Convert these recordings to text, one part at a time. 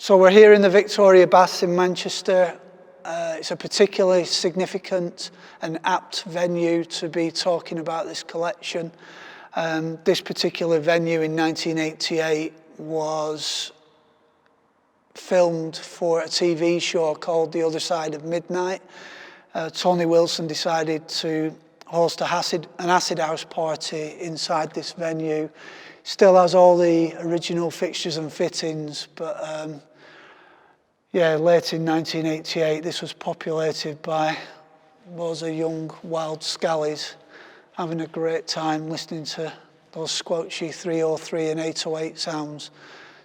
So we're here in the Victoria Baths in Manchester. It's a particularly significant and apt venue to be talking about this collection. This particular venue in 1988 was filmed for a TV show called The Other Side of Midnight. Tony Wilson decided to host an acid house party inside this venue. Still has all the original fixtures and fittings, but late in 1988 this was populated by loads of young wild scallies having a great time listening to those squelchy 303 and 808 sounds.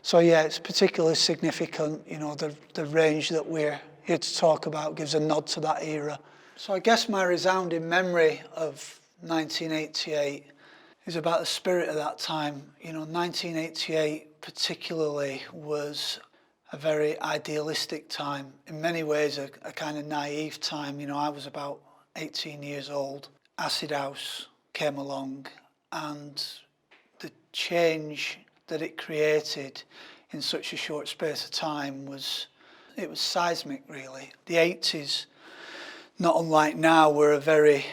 So yeah, it's particularly significant, you know, the range that we're here to talk about gives a nod to that era. So I guess my resounding memory of 1988 is about the spirit of that time. You know, 1988 particularly was a very idealistic time, in many ways a kind of naive time. You know, I was about 18 years old. Acid House came along, and the change that it created in such a short space of time was seismic, really. The 80s, not unlike now, were a very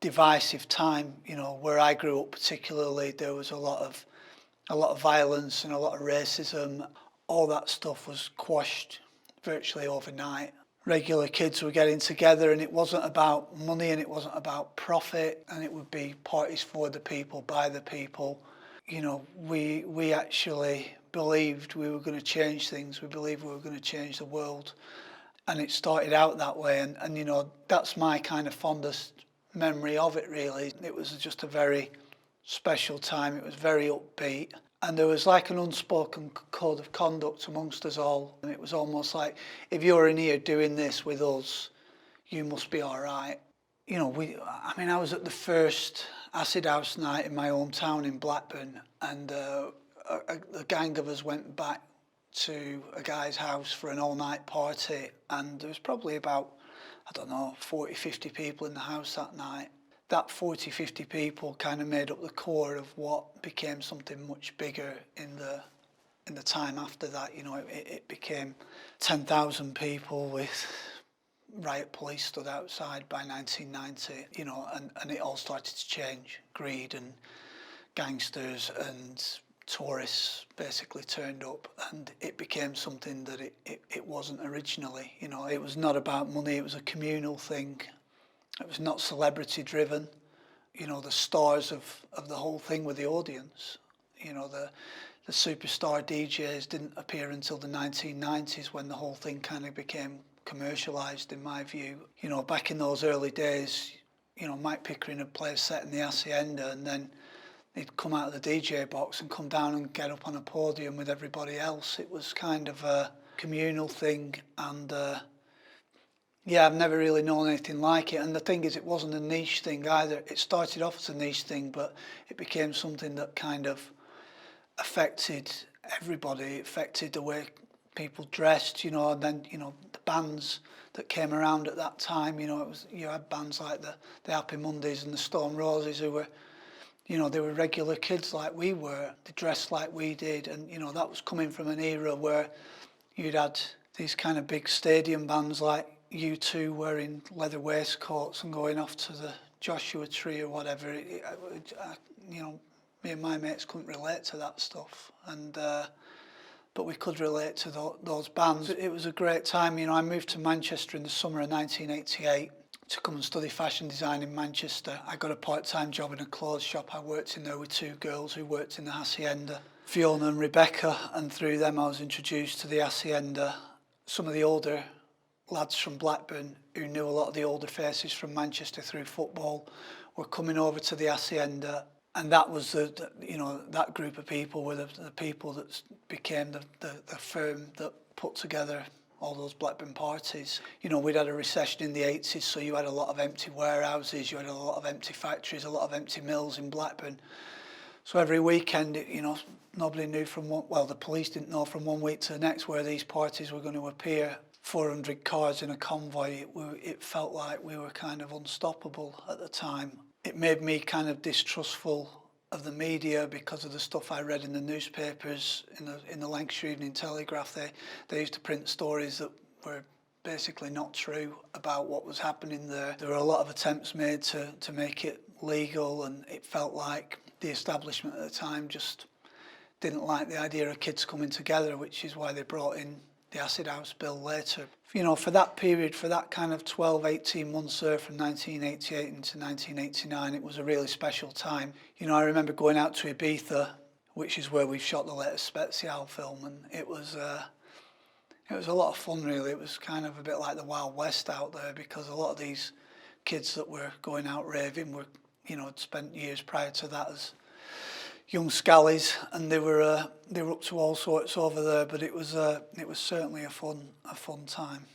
divisive time. You know, where I grew up particularly, there was a lot of violence and a lot of racism. All that stuff was quashed virtually overnight. Regular kids were getting together, and it wasn't about money and it wasn't about profit, and it would be parties for the people, by the people. You know, we actually believed we were going to change things. We believed we were going to change the world. And it started out that way, and you know, that's my kind of fondest memory of it, really. It was just a very special time. It was very upbeat, and there was like an unspoken code of conduct amongst us all. And it was almost like, if you're in here doing this with us, you must be all right. You know, I was at the first acid house night in my hometown in Blackburn, and a gang of us went back to a guy's house for an all-night party, and there was probably about, 40, 50 people in the house that night. That 40, 50 people kind of made up the core of what became something much bigger in the time after that. You know, it became 10,000 people with riot police stood outside by 1990, you know, and it all started to change. Greed and gangsters and tourists basically turned up, and it became something that it wasn't originally. You know, it was not about money, it was a communal thing. It was not celebrity driven. You know, the stars of the whole thing were the audience. You know, the superstar DJs didn't appear until the 1990s, when the whole thing kind of became commercialised, in my view. You know, back in those early days, you know, Mike Pickering would play a set in the Hacienda, and then he'd come out of the DJ box and come down and get up on a podium with everybody else. It was kind of a communal thing, and I've never really known anything like it. And the thing is, it wasn't a niche thing either. It started off as a niche thing, but it became something that kind of affected everybody. It affected the way people dressed, you know, and then, you know, the bands that came around at that time, you know, you had bands like the Happy Mondays and the Stone Roses, who were, you know, they were regular kids like we were. They dressed like we did, and, you know, that was coming from an era where you'd had these kind of big stadium bands like U2 wearing leather waistcoats and going off to the Joshua Tree or whatever. You know, me and my mates couldn't relate to that stuff, and but we could relate to those bands. It was a great time. You know, I moved to Manchester in the summer of 1988 to come and study fashion design in Manchester. I got a part-time job in a clothes shop. I worked in there with two girls who worked in the Hacienda, Fiona and Rebecca, and through them I was introduced to the Hacienda. Some of the older lads from Blackburn, who knew a lot of the older faces from Manchester through football, were coming over to the Hacienda, and that was that group of people were the people that became the firm that put together all those Blackburn parties. You know, we'd had a recession in the 80s, so you had a lot of empty warehouses, you had a lot of empty factories, a lot of empty mills in Blackburn. So every weekend, you know, nobody knew the police didn't know from one week to the next where these parties were going to appear. 400 cars in a convoy, it felt like we were kind of unstoppable at the time. It made me kind of distrustful of the media, because of the stuff I read in the newspapers, in the Lancashire Evening Telegraph. They used to print stories that were basically not true about what was happening there. There were a lot of attempts made to make it legal, and it felt like the establishment at the time just didn't like the idea of kids coming together, which is why they brought in the Acid House Bill later. You know, for that period, for that kind of 12, 18 months there from 1988 into 1989, it was a really special time. You know, I remember going out to Ibiza, which is where we've shot the latest Spezial film, and it was a lot of fun, really. It was kind of a bit like the Wild West out there, because a lot of these kids that were going out raving were, you know, had spent years prior to that as young scallies, and they were up to all sorts over there. But it was certainly a fun time.